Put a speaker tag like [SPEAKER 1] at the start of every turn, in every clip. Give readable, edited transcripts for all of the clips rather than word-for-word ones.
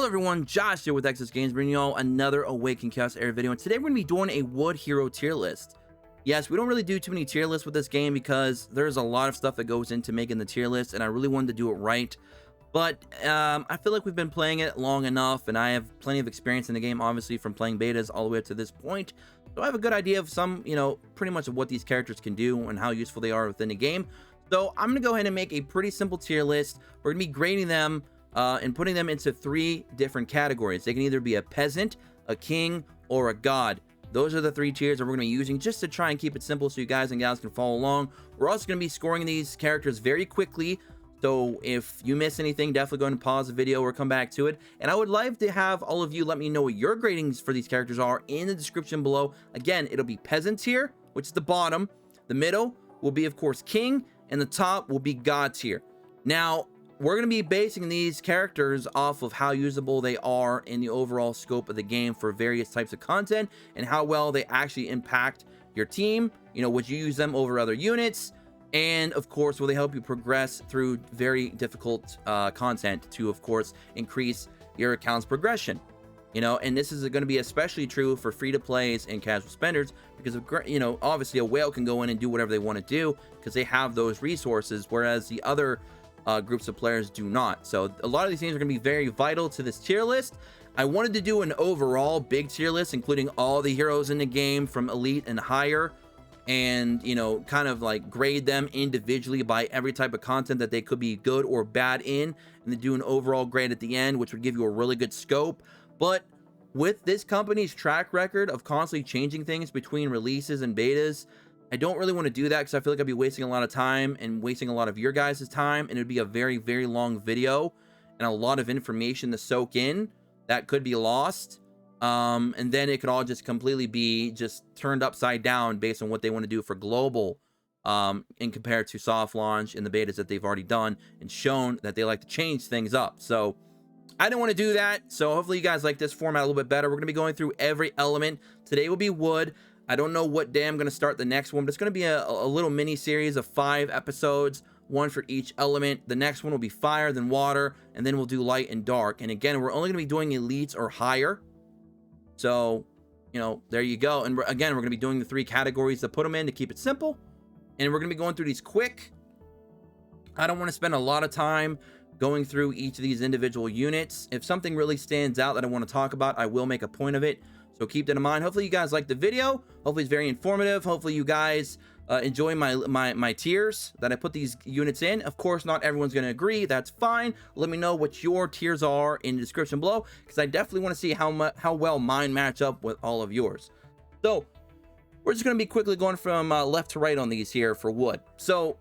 [SPEAKER 1] everyone, Josh here with Excess Games, bringing y'all another Awaken Chaos Era video, and today we're going to be doing a Wood Hero tier list. Yes, we don't really do too many tier lists with this game because there's a lot of stuff that goes into making the tier list, and I really wanted to do it right. But I feel like we've been playing it long enough, and I have plenty of experience in the game, obviously, from playing betas all the way up to this point. So I have a good idea of some, pretty much of what these characters can do and how useful they are within the game. So I'm going to go ahead and make a pretty simple tier list. We're going to be grading them and putting them into 3 different categories. They can either be a peasant, a king, or a god. Those are the 3 tiers that we're going to be using just to try and keep it simple so you guys and gals can follow along. We're also going to be scoring these characters very quickly. So if you miss anything, definitely go ahead and pause the video or come back to it. And I would love to have all of you let me know what your gradings for these characters are in the description below. Again, it'll be peasant tier, which is the bottom. The middle will be, of course, king. And the top will be god tier. Now, we're going to be basing these characters off of how usable they are in the overall scope of the game for various types of content and how well they actually impact your team. Would you use them over other units? And of course, will they help you progress through very difficult content to, of course, increase your account's progression? And this is going to be especially true for free-to-plays and casual spenders because, obviously a whale can go in and do whatever they want to do because they have those resources, whereas the other groups of players do not. So a lot of these things are going to be very vital to this tier list. I wanted to do an overall big tier list, including all the heroes in the game from elite and higher, and kind of like grade them individually by every type of content that they could be good or bad in, and then do an overall grade at the end, which would give you a really good scope. But with this company's track record of constantly changing things between releases and betas, I don't really want to do that because I feel like I'd be wasting a lot of time and wasting a lot of your guys' time, and it'd be a very, very long video and a lot of information to soak in that could be lost. And then it could all just completely be just turned upside down based on what they want to do for global, in compared to soft launch and the betas that they've already done and shown that they like to change things up. So I don't want to do that. So hopefully you guys like this format a little bit better. We're going to be going through every element. Today will be wood. I don't know what day I'm going to start the next one, but it's going to be a little mini series of 5 episodes, 1 for each element. The next one will be fire, then water, and then we'll do light and dark. And again, we're only going to be doing elites or higher. So, there you go. And again, we're going to be doing the 3 categories to put them in to keep it simple. And we're going to be going through these quick. I don't want to spend a lot of time going through each of these individual units. If something really stands out that I want to talk about, I will make a point of it. So keep that in mind. Hopefully you guys like the video. Hopefully it's very informative. Hopefully you guys enjoy my tiers that I put these units in. Of course, not everyone's going to agree. That's fine. Let me know what your tiers are in the description below, because I definitely want to see how well mine match up with all of yours. So we're just going to be quickly going from left to right on these here for wood. So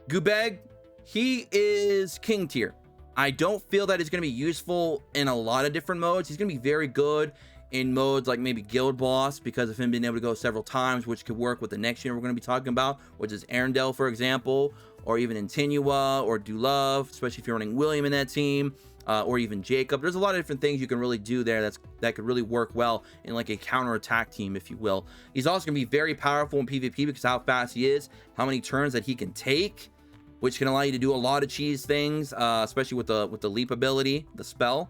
[SPEAKER 1] Gubeg, he is king tier. I don't feel that he's going to be useful in a lot of different modes. He's going to be very good in modes like maybe Guild Boss because of him being able to go several times, which could work with the next unit we're going to be talking about, which is Arendelle, for example, or even Intinua or Dulove, especially if you're running William in that team, or even Jacob. There's a lot of different things you can really do there that could really work well in like a counter-attack team, if you will. He's also going to be very powerful in PvP because how fast he is, how many turns that he can take, which can allow you to do a lot of cheese things, especially with the leap ability, the spell,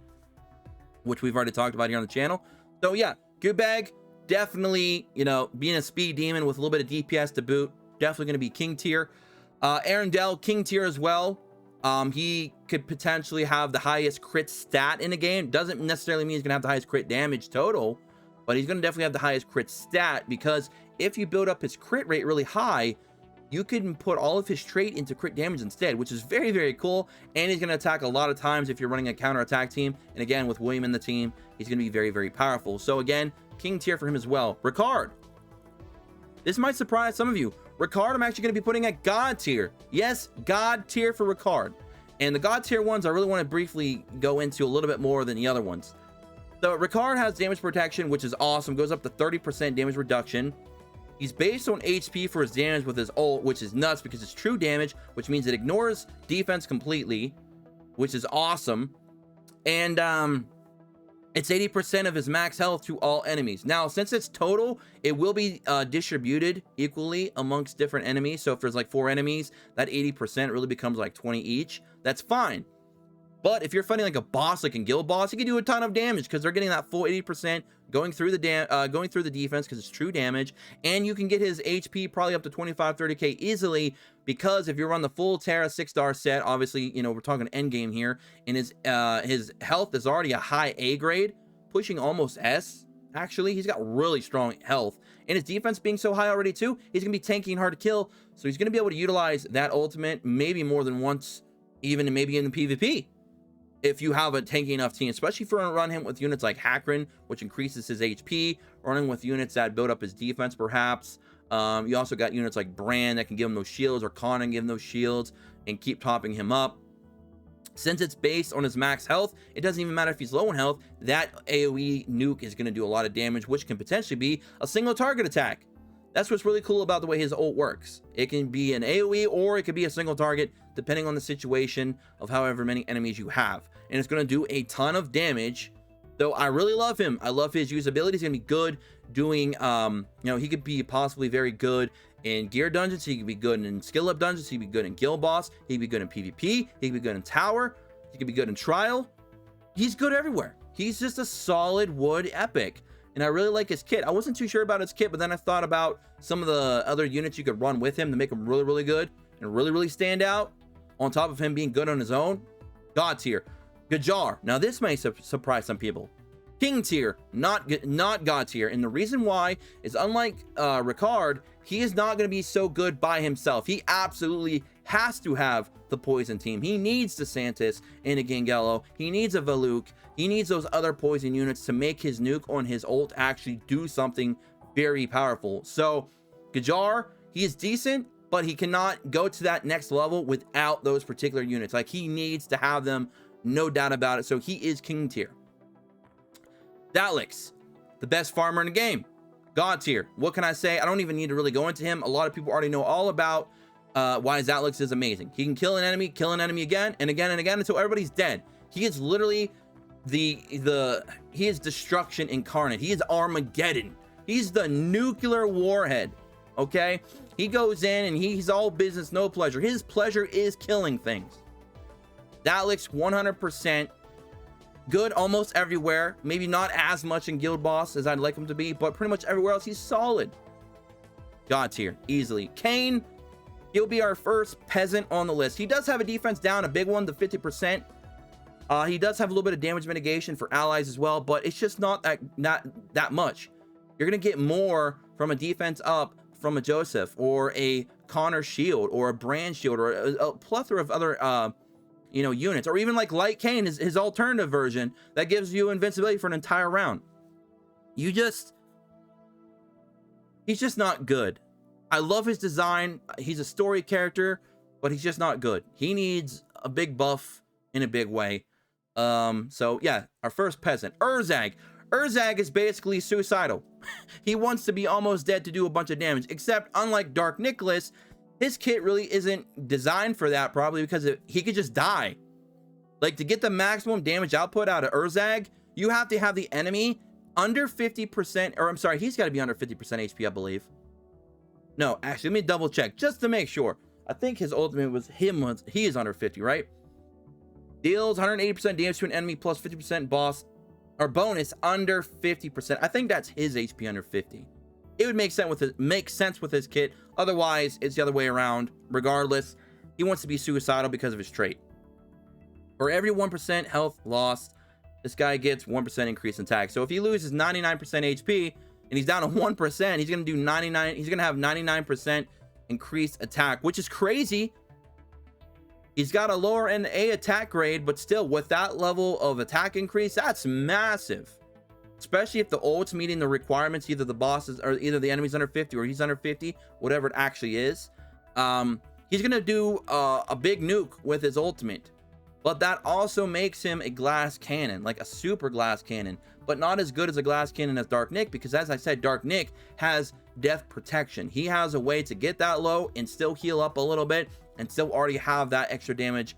[SPEAKER 1] which we've already talked about here on the channel. So yeah, Gubeg, definitely, being a speed demon with a little bit of DPS to boot, definitely going to be king tier. Arendelle, king tier as well. He could potentially have the highest crit stat in the game. Doesn't necessarily mean he's going to have the highest crit damage total, but he's going to definitely have the highest crit stat, because if you build up his crit rate really high, you can put all of his trait into crit damage instead, which is very, very cool. And he's going to attack a lot of times if you're running a counter-attack team. And again, with William in the team, he's going to be very, very powerful. So again, king tier for him as well. Ricard. This might surprise some of you. Ricard, I'm actually going to be putting at god tier. Yes, god tier for Ricard. And the god tier ones, I really want to briefly go into a little bit more than the other ones. So Ricard has damage protection, which is awesome. Goes up to 30% damage reduction. He's based on HP for his damage with his ult, which is nuts because it's true damage, which means it ignores defense completely, which is awesome. And it's 80% of his max health to all enemies. Now, since it's total, it will be distributed equally amongst different enemies. So if there's like 4 enemies, that 80% really becomes like 20 each. That's fine. But if you're fighting like a boss, like in Guild Boss, you can do a ton of damage because they're getting that full 80% going through the defense because it's true damage, and you can get his HP probably up to 25-30k easily because if you're on the full Terra 6-star set, obviously, you know, we're talking end game here, and his health is already a high A grade, pushing almost S. Actually, he's got really strong health, and his defense being so high already too, he's gonna be tanky and hard to kill, so he's gonna be able to utilize that ultimate maybe more than once, even maybe in the PvP. If you have a tanky enough team, especially if you run him with units like Hakron, which increases his HP, running with units that build up his defense, perhaps. You also got units like Brand that can give him those shields, or Khan and give him those shields and keep topping him up. Since it's based on his max health, it doesn't even matter if he's low in health. That AoE nuke is going to do a lot of damage, which can potentially be a single target attack. That's what's really cool about the way his ult works. It can be an AoE or it could be a single target, depending on the situation of however many enemies you have. And it's going to do a ton of damage. Though I really love him. I love his usability. He's going to be good doing, you know, he could be possibly very good in gear dungeons. He could be good in skill up dungeons. He could be good in Guild Boss. He could be good in PvP. He could be good in Tower. He could be good in Trial. He's good everywhere. He's just a solid wood epic. And I really like his kit. I wasn't too sure about his kit, but then I thought about some of the other units you could run with him to make him really, really good and really, really stand out. On top of him being good on his own, God tier. Gajar. Now this may surprise some people. King tier, not God tier. And the reason why is, unlike Ricard, he is not going to be so good by himself. He absolutely has to have the poison team. He needs DeSantis and a Gangello. He needs a Valuk. He needs those other poison units to make his nuke on his ult actually do something very powerful. So Gajar, he is decent, but he cannot go to that next level without those particular units. Like, he needs to have them, no doubt about it. So he is king tier. Daleks, the best farmer in the game. God tier. What can I say? I don't even need to really go into him. A lot of people already know all about why Zatlix is amazing. He can kill an enemy again and again and again until everybody's dead. He is literally he is destruction incarnate. He is Armageddon. He's the nuclear warhead. Okay, he goes in and he's all business, no pleasure. His pleasure is killing things. Zatlix 100% good almost everywhere. Maybe not as much in Guild Boss as I'd like him to be, but pretty much everywhere else he's solid. God tier, easily. Kane, he'll be our first peasant on the list. He does have a defense down, a big one, to 50%. He does have a little bit of damage mitigation for allies as well, but it's just not that much. You're gonna get more from a defense up from a Joseph or a Connor shield or a Brand shield or a plethora of other you know, units, or even like Light Kane, his alternative version that gives you invincibility for an entire round. He's just not good. I love his design. He's a story character, but he's just not good. He needs a big buff in a big way. So yeah, our first peasant, Urzag. Urzag is basically suicidal. He wants to be almost dead to do a bunch of damage, except unlike Dark Nicholas, his kit really isn't designed for that, probably because he could just die. Like, to get the maximum damage output out of Urzag, you have to have the enemy under 50%, or I'm sorry, he's got to be under 50% HP, I believe. No, actually, let me double check just to make sure. I think his ultimate was he is under 50, right? Deals 180% damage to an enemy plus 50% boss or bonus under 50%. I think that's his HP under 50. It would make sense with his kit. Otherwise, it's the other way around. Regardless, he wants to be suicidal because of his trait. For every 1% health lost, this guy gets 1% increase in attack. So if he loses 99% HP and he's down to 1%, he's gonna do 99. He's gonna have 99% increased attack, which is crazy. He's got a lower NA attack grade, but still, with that level of attack increase, that's massive. Especially if the ult's meeting the requirements, either the bosses or either the enemy's under 50 or he's under 50, whatever it actually is. He's gonna do a big nuke with his ultimate, but that also makes him a glass cannon, like a super glass cannon, but not as good as a glass cannon as Dark Nick, because as I said, Dark Nick has death protection. He has a way to get that low and still heal up a little bit and still already have that extra damage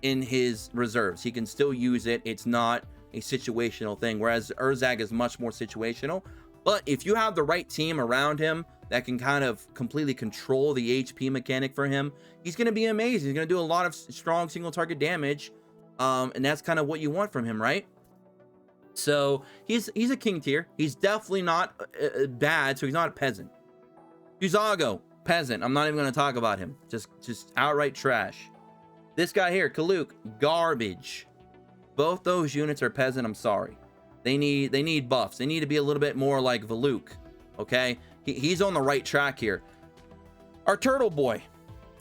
[SPEAKER 1] in his reserves. He can still use it. It's not a situational thing, whereas Urzag is much more situational. But if you have the right team around him that can kind of completely control the HP mechanic for him, he's going to be amazing. He's going to do a lot of strong single target damage And that's kind of what you want from him, right? So he's a king tier. He's definitely not bad, so he's not a peasant. Yuzago, peasant. I'm not even going to talk about him. Just outright trash. This guy here, Kaluk, garbage. Both those units are peasant. I'm sorry. They need buffs. They need to be a little bit more like Valuk. Okay, he's on the right track here. Our turtle boy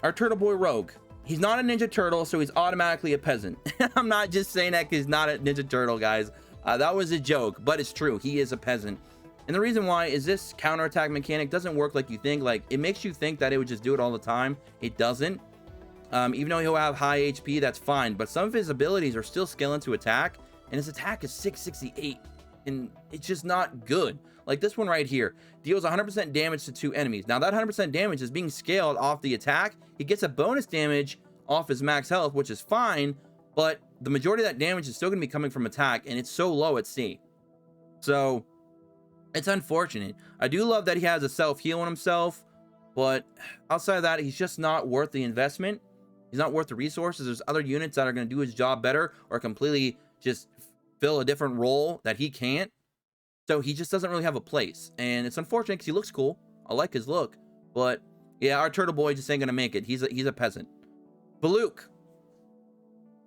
[SPEAKER 1] rogue. He's not a ninja turtle, so he's automatically a peasant. I'm not just saying that because he's not a ninja turtle, guys. That was a joke, but it's true. He is a peasant. And the reason why is this counterattack mechanic doesn't work like you think. Like, it makes you think that it would just do it all the time. It doesn't. Even though he'll have high HP, that's fine. But some of his abilities are still scaling to attack, and his attack is 668, and it's just not good. Like this one right here, deals 100% damage to 2 enemies. Now that 100% damage is being scaled off the attack. He gets a bonus damage off his max health, which is fine, but the majority of that damage is still going to be coming from attack, and it's so low at C. So it's unfortunate. I do love that he has a self-heal on himself, but outside of that, he's just not worth the investment. He's not worth the resources. There's other units that are going to do his job better or completely just fill a different role that he can't. So he just doesn't really have a place. And it's unfortunate because he looks cool. I like his look. But yeah, our turtle boy just ain't going to make it. He's a peasant. Baluk.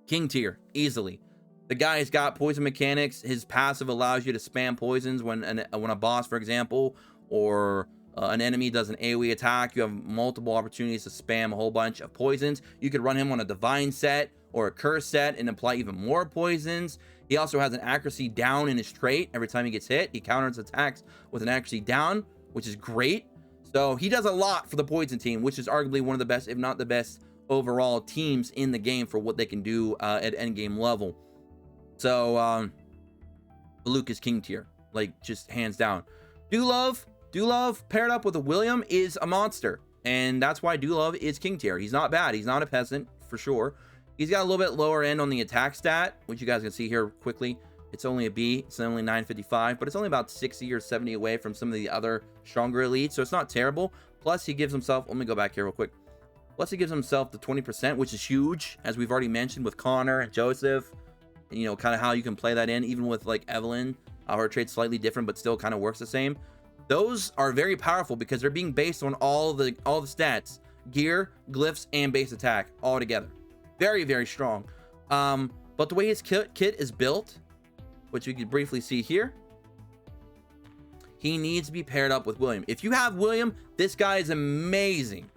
[SPEAKER 1] King tier. Easily. The guy's got poison mechanics. His passive allows you to spam poisons when a boss, for example, or an enemy does an AoE attack. You have multiple opportunities to spam a whole bunch of poisons. You could run him on a divine set or a curse set and apply even more poisons. He also has an accuracy down in his trait. Every time he gets hit, he counters attacks with an accuracy down, which is great. So he does a lot for the poison team, which is arguably one of the best, if not the best, overall teams in the game for what they can do at endgame level. So Luke is king tier, like just hands down. Dulove paired up with a William is a monster, and that's why Dulove is king tier. He's not bad. He's not a peasant for sure. He's got a little bit lower end on the attack stat, which you guys can see here quickly. It's only a B. It's only 955, but it's only about 60 or 70 away from some of the other stronger elites, so it's not terrible. Plus, he gives himself, let me go back here real quick. Plus, he gives himself the 20%, which is huge, as we've already mentioned with Connor and Joseph. And, you know, kind of how you can play that in, even with like Evelyn. Her trade's slightly different, but still kind of works the same. Those are very powerful because they're being based on all the stats, gear, glyphs, and base attack all together. Very, very strong. But the way his kit is built, which we can briefly see here, he needs to be paired up with William. If you have William, this guy is amazing.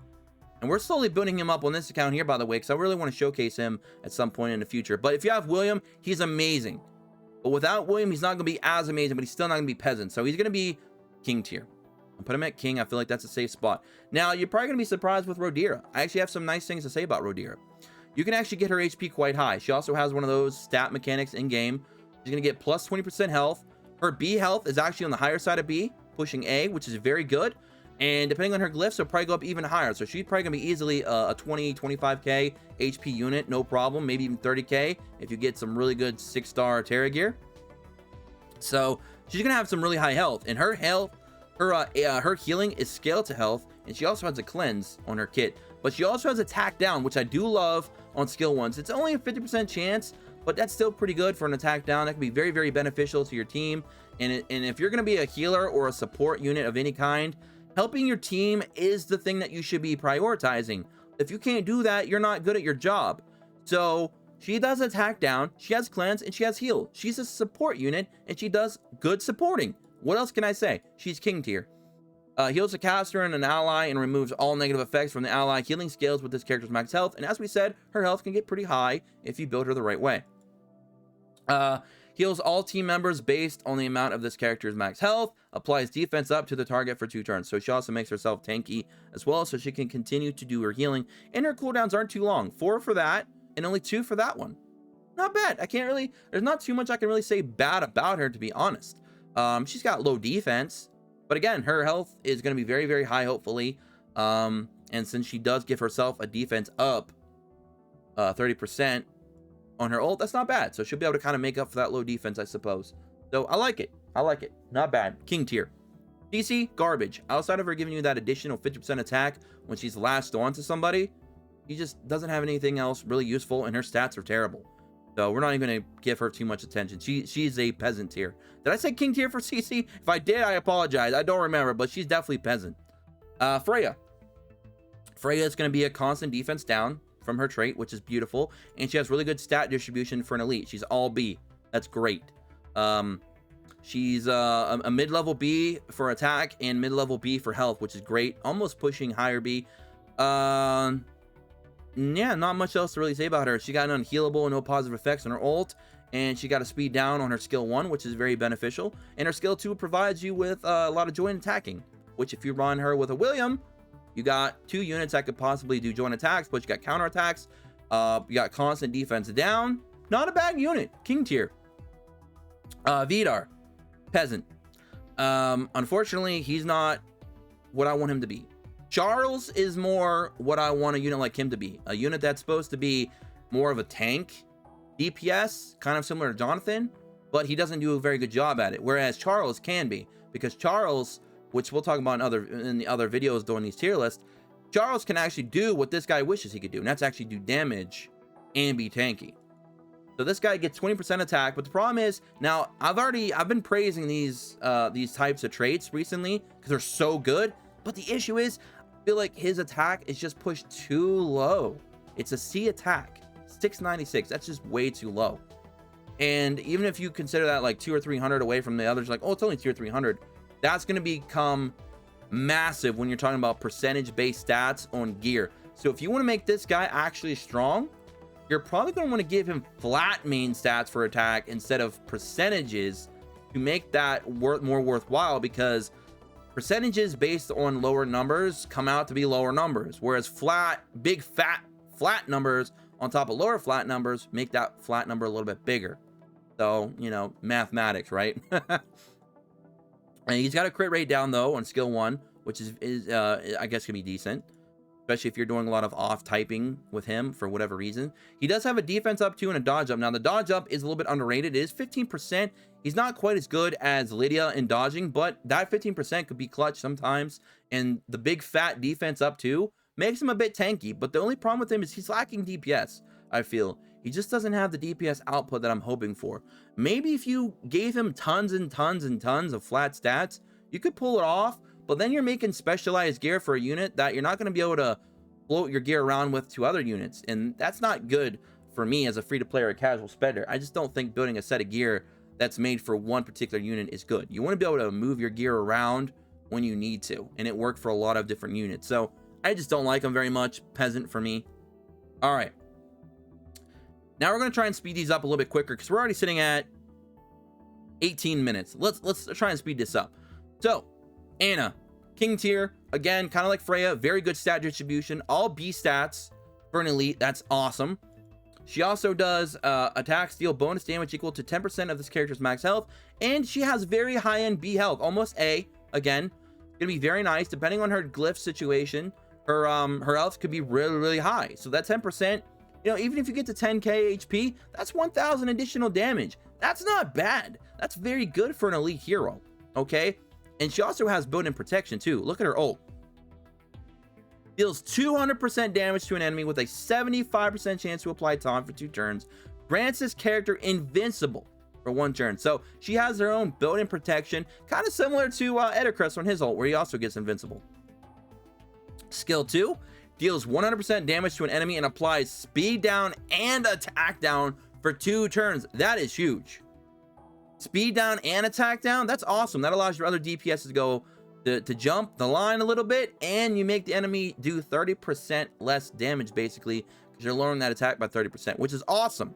[SPEAKER 1] And we're slowly building him up on this account here, by the way, because I really want to showcase him at some point in the future. But if you have William, he's amazing. But without William, he's not going to be as amazing, but he's still not going to be peasant. So he's going to be king tier. I'll put him at king. I feel like that's a safe spot. Now, you're probably going to be surprised with Rodira. I actually have some nice things to say about Rodira. You can actually get her HP quite high. She also has one of those stat mechanics in-game. She's going to get plus 20% health. Her B health is actually on the higher side of B, pushing A, which is very good. And depending on her glyphs, it'll probably go up even higher. So she's probably going to be easily a 20, 25k HP unit, no problem. Maybe even 30k if you get some really good 6-star Terra gear. So she's going to have some really high health. And her health, her healing is scaled to health. And she also has a cleanse on her kit. But she also has attack down, which I do love on skill 1s. It's only a 50% chance, but that's still pretty good for an attack down. That can be very, very beneficial to your team. And if you're going to be a healer or a support unit of any kind, helping your team is the thing that you should be prioritizing. If you can't do that, you're not good at your job. So she does attack down, she has cleanse, and she has heal. She's a support unit, and she does good supporting. What else can I say? She's king tier. Heals a caster and an ally and removes all negative effects from the ally. Healing scales with this character's max health. And as we said, her health can get pretty high if you build her the right way. Heals all team members based on the amount of this character's max health. Applies defense up to the target for 2 turns. So she also makes herself tanky as well, so she can continue to do her healing. And her cooldowns aren't too long. 4 for that, and only 2 for that one. Not bad. There's not too much I can really say bad about her, to be honest. She's got low defense. But again, her health is going to be very, very high, hopefully. And since she does give herself a defense up 30% on her ult, that's not bad. So she'll be able to kind of make up for that low defense, I suppose. So I like it. I like it. Not bad. King tier. DC, garbage. Outside of her giving you that additional 50% attack when she's lashed on to somebody, he just doesn't have anything else really useful, and her stats are terrible. So we're not even going to give her too much attention. She's a peasant tier. Did I say king tier for CC? If I did, I apologize. I don't remember, but she's definitely peasant. Freya. Freya is going to be a constant defense down from her trait, which is beautiful. And she has really good stat distribution for an elite. She's all B. That's great. She's a mid-level B for attack and mid-level B for health, which is great. Almost pushing higher B. Yeah, not much else to really say about her. She got an unhealable and no positive effects on her ult, and she got a speed down on her skill 1, which is very beneficial. And her skill 2 provides you with a lot of joint attacking, which if you run her with a William, you got 2 units that could possibly do joint attacks, but you got counter attacks. You got constant defense down. Not a bad unit. King tier. Vidar. Peasant. Unfortunately, he's not what I want him to be. Charles is more what I want a unit like him to be. A unit that's supposed to be more of a tank DPS, kind of similar to Jonathan, but he doesn't do a very good job at it. Whereas Charles can be, because Charles, which we'll talk about in the other videos during these tier lists, Charles can actually do what this guy wishes he could do, and that's actually do damage and be tanky. So this guy gets 20% attack, but the problem is, now I've been praising these types of traits recently because they're so good, but the issue is, I feel like his attack is just pushed too low. It's a C attack, 696. That's just way too low. And even if you consider that like 200 or 300 away from the others, like, oh, it's only 200 or 300, that's going to become massive when you're talking about percentage-based stats on gear. So if you want to make this guy actually strong, you're probably going to want to give him flat main stats for attack instead of percentages to make that more worthwhile, because percentages based on lower numbers come out to be lower numbers, whereas big fat flat numbers on top of lower flat numbers make that flat number a little bit bigger. So, you know, mathematics, right? And he's got a crit rate down though on skill 1, which is I guess can be decent, especially if you're doing a lot of off typing with him for whatever reason. He does have a defense up 2 and a dodge up. Now the dodge up is a little bit underrated. It is 15%. He's not quite as good as Lydia in dodging, but that 15% could be clutch sometimes. And the big fat defense up 2 makes him a bit tanky, but the only problem with him is he's lacking DPS, I feel. He just doesn't have the DPS output that I'm hoping for. Maybe if you gave him tons and tons and tons of flat stats, you could pull it off, but then you're making specialized gear for a unit that you're not going to be able to float your gear around with to other units, and that's not good for me as a free-to-play or a casual spender. I just don't think building a set of gear that's made for one particular unit is good. You want to be able to move your gear around when you need to, and it worked for a lot of different units. So I just don't like him very much. Peasant for me. All right. Now we're going to try and speed these up a little bit quicker because we're already sitting at 18 minutes. Let's try and speed this up. So, Anna, king tier, again, kind of like Freya, very good stat distribution, all B stats for an elite. That's awesome. She also does attack, steal, bonus damage equal to 10% of this character's max health, and she has very high-end B health, almost A. Again, gonna be very nice. Depending on her glyph situation, her health could be really, really high. So that 10%, you know, even if you get to 10k HP, that's 1,000 additional damage. That's not bad. That's very good for an elite hero, okay? And she also has built-in protection too. Look at her ult. Deals 200% damage to an enemy with a 75% chance to apply taunt for 2 turns. Grants this character invincible for 1 turn. So she has her own built-in protection, kind of similar to Edicrest on his ult, where he also gets invincible. Skill 2. Deals 100% damage to an enemy and applies speed down and attack down for 2 turns. That is huge. Speed down and attack down, that's awesome. That allows your other DPS to go to jump the line a little bit, and you make the enemy do 30% less damage basically, because you're lowering that attack by 30%, which is awesome.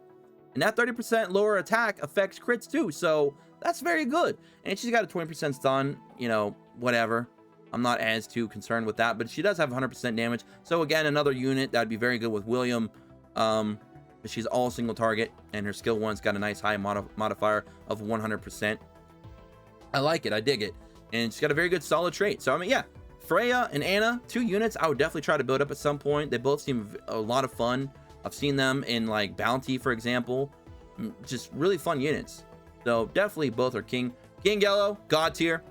[SPEAKER 1] And that 30% lower attack affects crits too, so that's very good. And she's got a 20% stun, you know, whatever. I'm not as too concerned with that, but she does have 100% damage. So again, another unit that'd be very good with William. She's all single target, and her skill 1's got a nice high modifier of 100%. I like it. I dig it. And she's got a very good solid trait. So, I mean, yeah, Freya and Anna, 2 units I would definitely try to build up at some point. They both seem a lot of fun. I've seen them in, like, Bounty, for example. Just really fun units. So, definitely both are king. King Yellow, god tier.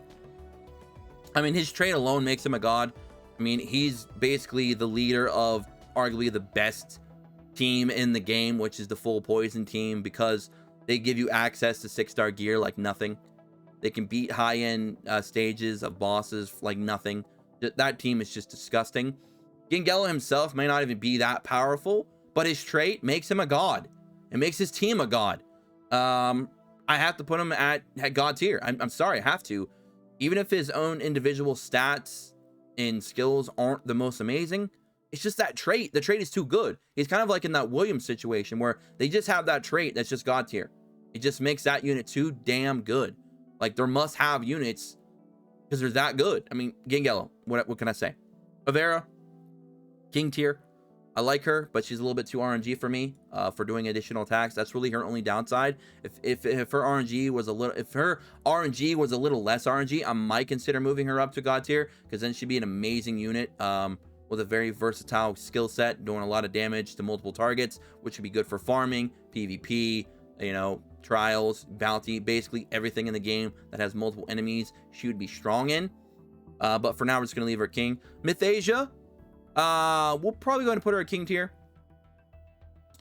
[SPEAKER 1] I mean, his trait alone makes him a god. I mean, he's basically the leader of arguably the best team in the game, which is the full poison team, because they give you access to 6-star gear like nothing. They can beat high-end stages of bosses like nothing. That team is just disgusting. Gingelo himself may not even be that powerful, but his trait makes him a god. It makes his team a god. I have to put him at god tier. I'm sorry, I have to. Even if his own individual stats and skills aren't the most amazing, it's just that trait. The trait is too good. He's kind of like in that Williams situation where they just have that trait that's just god tier. It just makes that unit too damn good. Like, they're must-have units because they're that good. I mean, Gingelo, what can I say? Avera, king tier. I like her, but she's a little bit too RNG for me for doing additional attacks. That's really her only downside. If her RNG was a little, if her RNG was a little less RNG, I might consider moving her up to god tier, because then she'd be an amazing unit with a very versatile skill set, doing a lot of damage to multiple targets, which would be good for farming, PvP, you know, trials, bounty, basically everything in the game that has multiple enemies she would be strong in. But for now, we're just gonna leave her king. Mythasia, we'll probably go ahead and put her at king tier.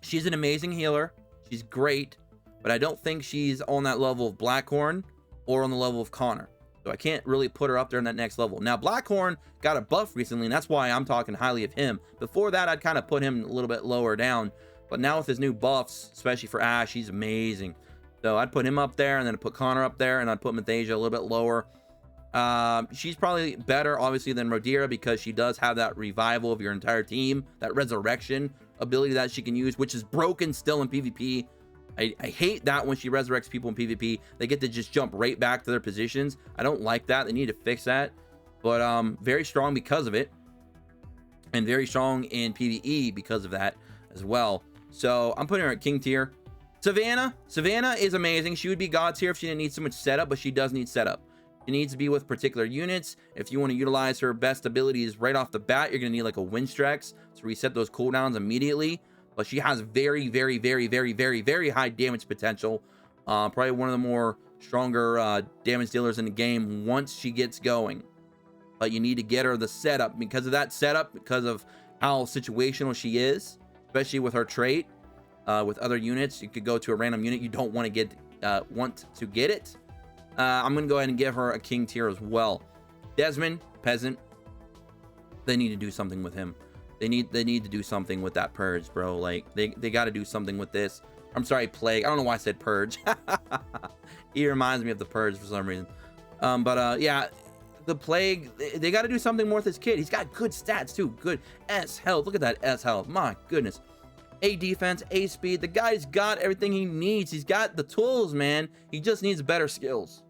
[SPEAKER 1] She's an amazing healer. She's great, but I don't think she's on that level of Blackhorn or on the level of Connor. So I can't really put her up there in that next level. Now, Blackhorn got a buff recently, and that's why I'm talking highly of him. Before that, I'd kind of put him a little bit lower down. But now with his new buffs, especially for Ashe, he's amazing. So I'd put him up there, and then I'd put Connor up there, and I'd put Mythasia a little bit lower. She's probably better, obviously, than Rodira, because she does have that revival of your entire team, that resurrection ability that she can use, which is broken still in PvP. I hate that when she resurrects people in PvP. They get to just jump right back to their positions. I don't like that. They need to fix that. But very strong because of it, and very strong in PvE because of that as well. So I'm putting her at king tier. Savannah is amazing. She would be god tier if she didn't need so much setup, but she does need setup. She needs to be with particular units. If you want to utilize her best abilities right off the bat, you're going to need like a Windstrex to reset those cooldowns immediately. But she has very, very, very, very, very, very high damage potential. Probably one of the more stronger damage dealers in the game once she gets going. But you need to get her the setup. Because of that setup, because of how situational she is, especially with her trait, with other units, you could go to a random unit you don't want to get it. I'm gonna go ahead and give her a king tier as well. Desmond, peasant. They need to do something with him. They need to do something with that purge, bro. Like they got to do something with this. I'm sorry, plague. I don't know why I said purge. He reminds me of the purge for some reason. Yeah, the plague. They got to do something more with this kid. He's got good stats too. Good S health. Look at that S health. My goodness. A defense, A speed. The guy's got everything he needs. He's got the tools, man. He just needs better skills.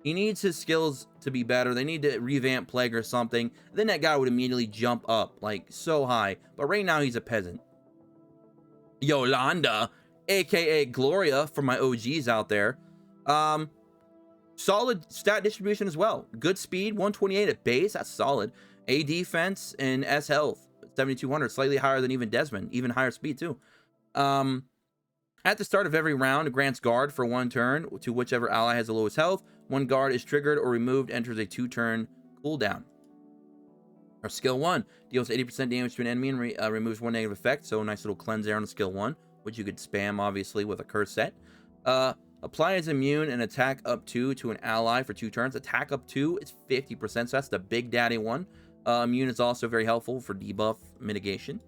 [SPEAKER 1] He needs his skills to be better. They need to revamp Plague or something. Then that guy would immediately jump up like so high. But right now he's a peasant. Yolanda, aka Gloria, for my OGs out there. Solid stat distribution as well. Good speed, 128 at base. That's solid. A defense and S health. 7,200, slightly higher than even Desmond, even higher speed too. At the start of every round, it grants guard for 1 turn to whichever ally has the lowest health. 1 guard is triggered or removed, enters a 2-turn cooldown. Our skill 1 deals 80% damage to an enemy and removes 1 negative effect. So a nice little cleanse there on the skill 1, which you could spam obviously with a curse set. Apply as immune and attack up 2 to an ally for 2 turns. Attack up 2 is 50%, so that's the big daddy one. Immune is also very helpful for debuff mitigation,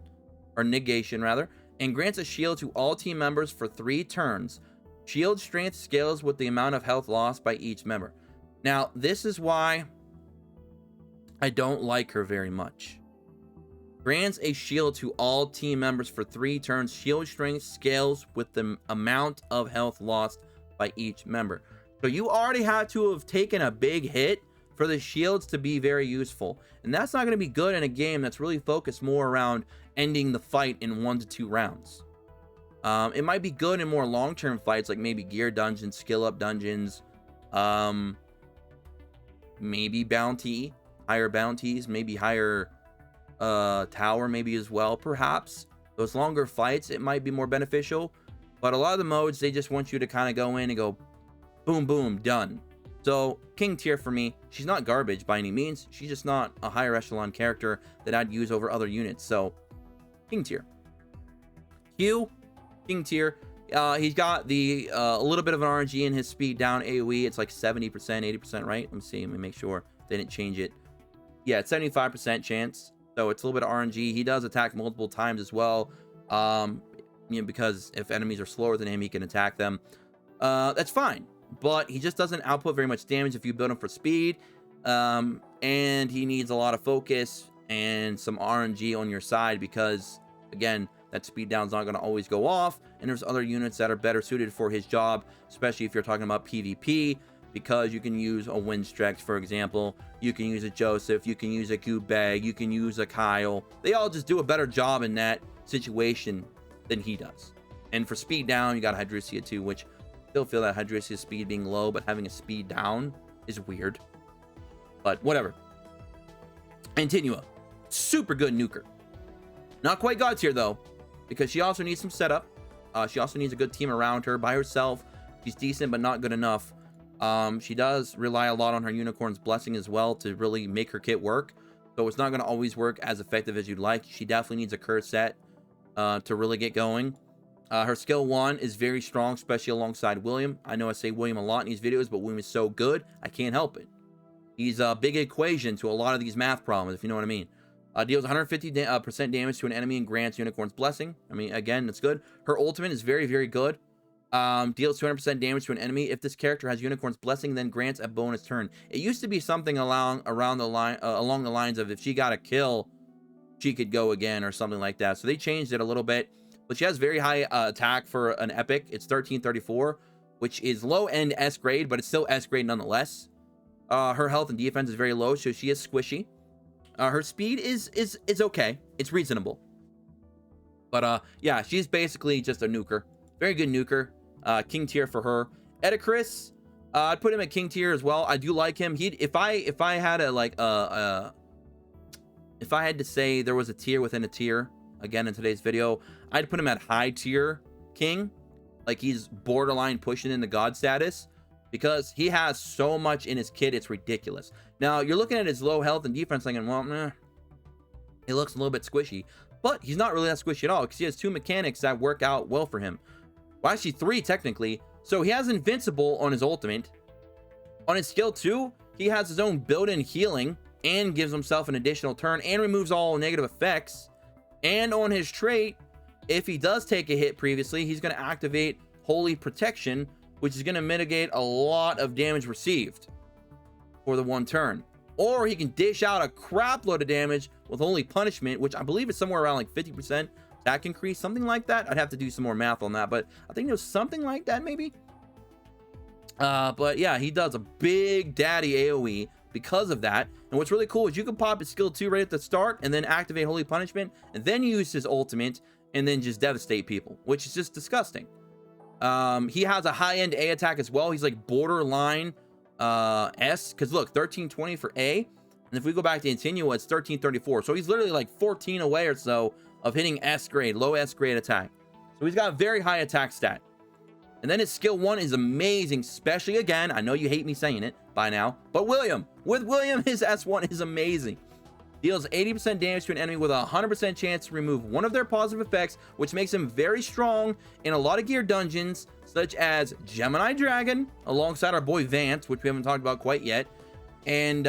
[SPEAKER 1] or negation rather, and grants a shield to all team members for 3 turns. Shield strength scales with the amount of health lost by each member. Now, this is why I don't like her very much. Grants a shield to all team members for 3 turns. Shield strength scales with the amount of health lost by each member. So you already have to have taken a big hit for the shields to be very useful, and that's not going to be good in a game that's really focused more around ending the fight in 1 to 2 rounds. It might be good in more long-term fights, like maybe gear dungeons, skill up dungeons, maybe bounty, higher bounties, maybe higher tower maybe as well. Perhaps those longer fights, it might be more beneficial, but a lot of the modes, they just want you to kind of go in and go boom boom, done. So, king tier for me. She's not garbage by any means. She's just not a higher echelon character that I'd use over other units. So, king tier. Q, king tier. He's got the a little bit of an RNG in his speed down AoE. It's like 70%, 80%, right? Let me see. Let me make sure they didn't change it. Yeah, it's 75% chance. So it's a little bit of RNG. He does attack multiple times as well. Because if enemies are slower than him, he can attack them. That's fine. But he just doesn't output very much damage if you build him for speed. And he needs a lot of focus and some RNG on your side because, again, that speed down's not going to always go off, and there's other units that are better suited for his job, especially if you're talking about PvP, because you can use a Windstrex, for example. You can use a Joseph, you can use a Kubeg, you can use a Kyle. They all just do a better job in that situation than he does. And for speed down, you got Hydrusia too, which I still feel that Hydrusia's speed being low, but having a speed down is weird. But whatever. Antinua, super good nuker. Not quite God tier though, because she also needs some setup. She also needs a good team around her. By herself, she's decent, but not good enough. She does rely a lot on her Unicorn's Blessing as well to really make her kit work. So it's not going to always work as effective as you'd like. She definitely needs a curse set to really get going. Her skill 1 is very strong, especially alongside William. I know I say William a lot in these videos, but William is so good, I can't help it. He's a big equation to a lot of these math problems, if you know what I mean. Deals 150% damage to an enemy and grants Unicorn's Blessing. I mean, again, that's good. Her ultimate is very, very good. Deals 200% damage to an enemy. If this character has Unicorn's Blessing, then grants a bonus turn. It used to be something along the lines of if she got a kill, she could go again or something like that. So they changed it a little bit. But she has very high attack for an epic. It's 1334, which is low-end S grade, but it's still S grade nonetheless. Her health and defense is very low, so she is squishy. Her speed is okay. It's reasonable. But yeah, she's basically just a nuker. Very good nuker. King tier for her. Edicris, I'd put him at king tier as well. I do like him. If I had if I had to say there was a tier within a tier, again in today's video, I'd put him at high tier king. Like he's borderline pushing into God status, because he has so much in his kit, it's ridiculous. Now, you're looking at his low health and defense thinking, well, it looks a little bit squishy. But he's not really that squishy at all, because he has 2 mechanics that work out well for him. Well, actually 3, technically. So he has Invincible on his ultimate. On his skill 2, he has his own built-in healing, and gives himself an additional turn, and removes all negative effects. And on his trait, if he does take a hit previously, he's going to activate Holy Protection, which is going to mitigate a lot of damage received for the 1 turn. Or he can dish out a crap load of damage with Holy Punishment, which I believe is somewhere around like 50% attack increase, something like that. I'd have to do some more math on that, but I think there's something like that maybe. But yeah, he does a big daddy AoE because of that. And what's really cool is you can pop his skill 2 right at the start and then activate Holy Punishment and then use his ultimate and then just devastate people, which is just disgusting. He has a high-end A attack as well. He's like borderline S, because look, 1320 for A, and if we go back to Antinua, it's 1334. So he's literally like 14 away or so of hitting S grade, low S grade attack. So he's got a very high attack stat. And then his skill 1 is amazing, especially, again, I know you hate me saying it by now, but William, with William, his S1 is amazing. Deals 80% damage to an enemy with a 100% chance to remove one of their positive effects, which makes him very strong in a lot of gear dungeons, such as Gemini Dragon, alongside our boy Vance, which we haven't talked about quite yet, and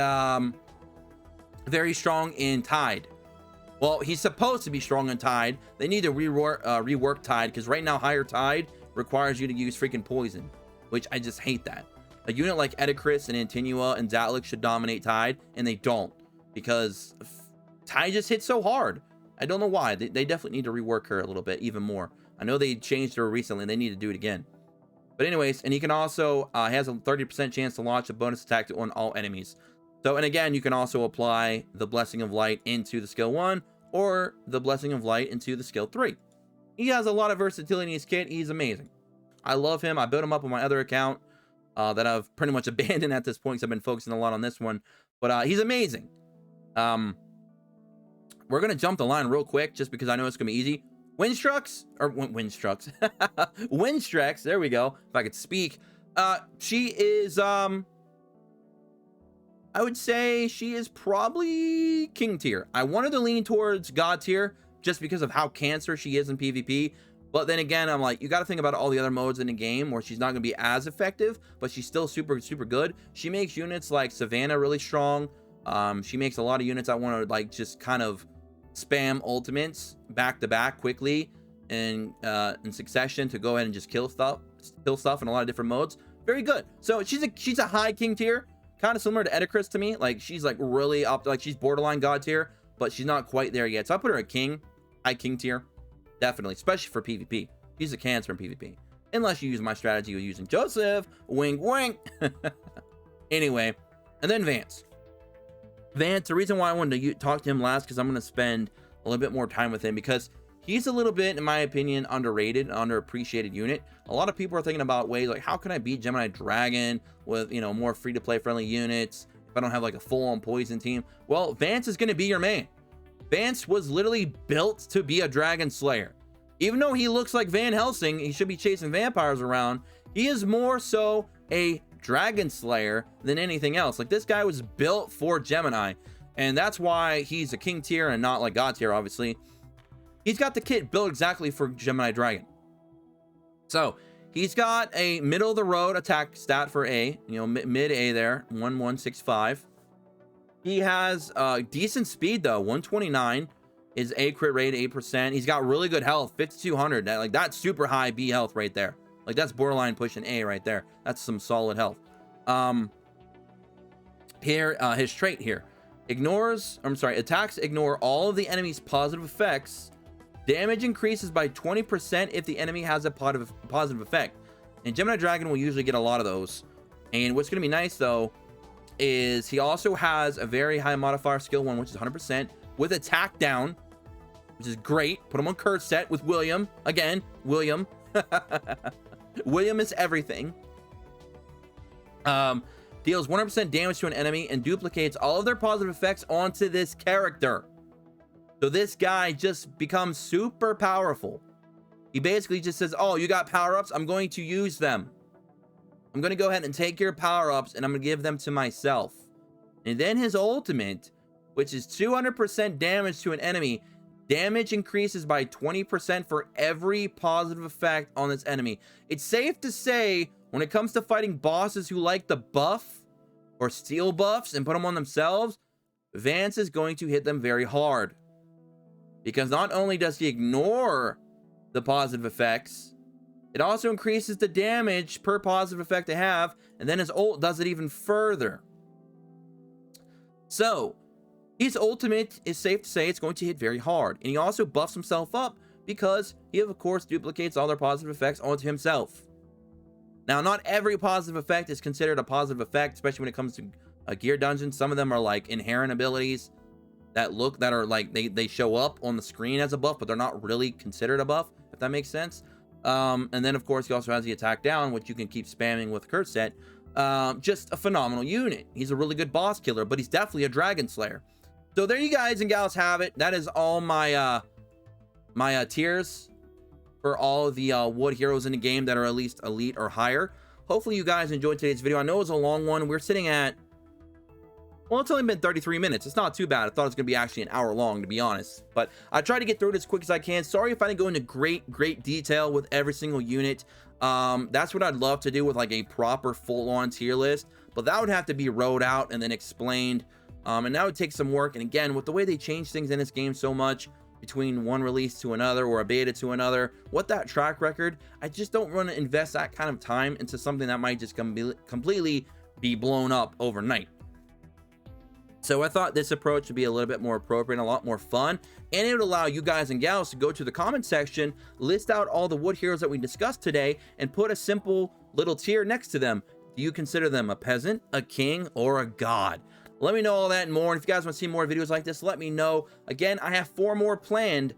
[SPEAKER 1] very strong in Tide. Well, he's supposed to be strong in Tide. They need to rework Tide, because right now higher Tide requires you to use freaking poison, which I just hate that. A unit like Edicris and Antinua and Zatlik should dominate Tide, and they don't, because Tide just hits so hard. I don't know why. They definitely need to rework her a little bit, even more. I know they changed her recently, and they need to do it again. But anyways, and he can also, has a 30% chance to launch a bonus attack on all enemies. So, and again, you can also apply the Blessing of Light into the skill 1, or the Blessing of Light into the skill 3. He has a lot of versatility in his kit. He's amazing. I love him. I built him up on my other account that I've pretty much abandoned at this point, because I've been focusing a lot on this one. But he's amazing. We're going to jump the line real quick, just because I know it's going to be easy. Windstrex, there we go, if I could speak. She is, I would say she is probably king tier. I wanted to lean towards God tier, just because of how cancer she is in PvP. But then again, I'm like, you got to think about all the other modes in the game where she's not going to be as effective, but she's still super, super good. She makes units like Savannah really strong. She makes a lot of units I want to like just kind of spam ultimates back to back quickly and in succession to go ahead and just kill stuff in a lot of different modes. Very good. So she's a high king tier, kind of similar to Edicris to me. Like she's like really up, like she's borderline god tier, but she's not quite there yet. So I put her a king, high king tier. Definitely, especially for PvP. She's a cancer in PvP. Unless you use my strategy of using Joseph. Wink, wink. Anyway, and then Vance. Vance, the reason why I wanted to talk to him last, because I'm going to spend a little bit more time with him, because he's a little bit, in my opinion, underrated, underappreciated unit. A lot of people are thinking about ways like, how can I beat Gemini Dragon with, you know, more free-to-play friendly units if I don't have like a full-on poison team? Well, Vance is going to be your man. Vance was literally built to be a dragon slayer. Even though he looks like Van Helsing, he should be chasing vampires around. He is more so a dragon slayer than anything else. Like this guy was built for Gemini, and that's why he's a king tier and not like god tier, obviously. He's got the kit built exactly for Gemini Dragon. So he's got a middle of the road attack stat for A, you know, mid A there, 1165. He has decent speed though, 129 is A crit rate, 8%. He's got really good health, 5200. Like that's super high B health right there. Like that's borderline pushing A right there. That's some solid health. Here, his trait here. Attacks ignore all of the enemy's positive effects. Damage increases by 20% if the enemy has a positive effect. And Gemini Dragon will usually get a lot of those. And what's going to be nice though is he also has a very high modifier skill 1, which is 100% with attack down, which is great. Put him on curse set with William. Again, William. William is everything. Deals 100% damage to an enemy and duplicates all of their positive effects onto this character. So this guy just becomes super powerful. He basically just says, oh, you got power-ups? I'm going to use them. I'm going to go ahead and take your power-ups and I'm going to give them to myself. And then his ultimate, which is 200% damage to an enemy, damage increases by 20% for every positive effect on this enemy. It's safe to say, when it comes to fighting bosses who like the buff or steal buffs and put them on themselves, Vance is going to hit them very hard. Because not only does he ignore the positive effects, it also increases the damage per positive effect they have, and then his ult does it even further. So, his ultimate is safe to say it's going to hit very hard. And he also buffs himself up because he, of course, duplicates all their positive effects onto himself. Now, not every positive effect is considered a positive effect, especially when it comes to a gear dungeon. Some of them are like inherent abilities that are like they show up on the screen as a buff, but they're not really considered a buff, if that makes sense. And then, of course, he also has the attack down, which you can keep spamming with curse set. Just a phenomenal unit. He's a really good boss killer, but he's definitely a dragon slayer. So there you guys and gals have it. That is all my my tiers for all of the wood heroes in the game that are at least elite or higher. Hopefully you guys enjoyed today's video. I know it was a long one. We're sitting at, well, it's only been 33 minutes. It's not too bad. I thought it was going to be actually an hour long, to be honest. But I tried to get through it as quick as I can. Sorry if I didn't go into great detail with every single unit. That's what I'd love to do with like a proper full-on tier list. But that would have to be wrote out and then explained. And that would take some work. And again, with the way they change things in this game so much, between one release to another or a beta to another, what that track record, I just don't want to invest that kind of time into something that might just completely be blown up overnight. So I thought this approach would be a little bit more appropriate and a lot more fun, and it would allow you guys and gals to go to the comment section, list out all the wood heroes that we discussed today, and put a simple little tier next to them. Do you consider them a peasant, a king, or a god? Let me know all that and more. And if you guys want to see more videos like this, let me know. Again, I have 4 more planned.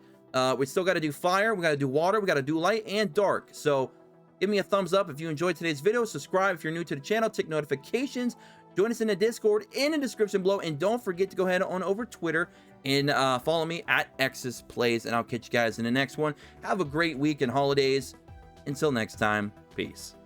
[SPEAKER 1] We still got to do fire, we got to do water, we got to do light and dark. So give me a thumbs up if you enjoyed today's video. Subscribe if you're new to the channel. Tick notifications. Join us in the Discord in the description below. And don't forget to go ahead on over Twitter and follow me at XSPlays. And I'll catch you guys in the next one. Have a great week and holidays. Until next time, peace.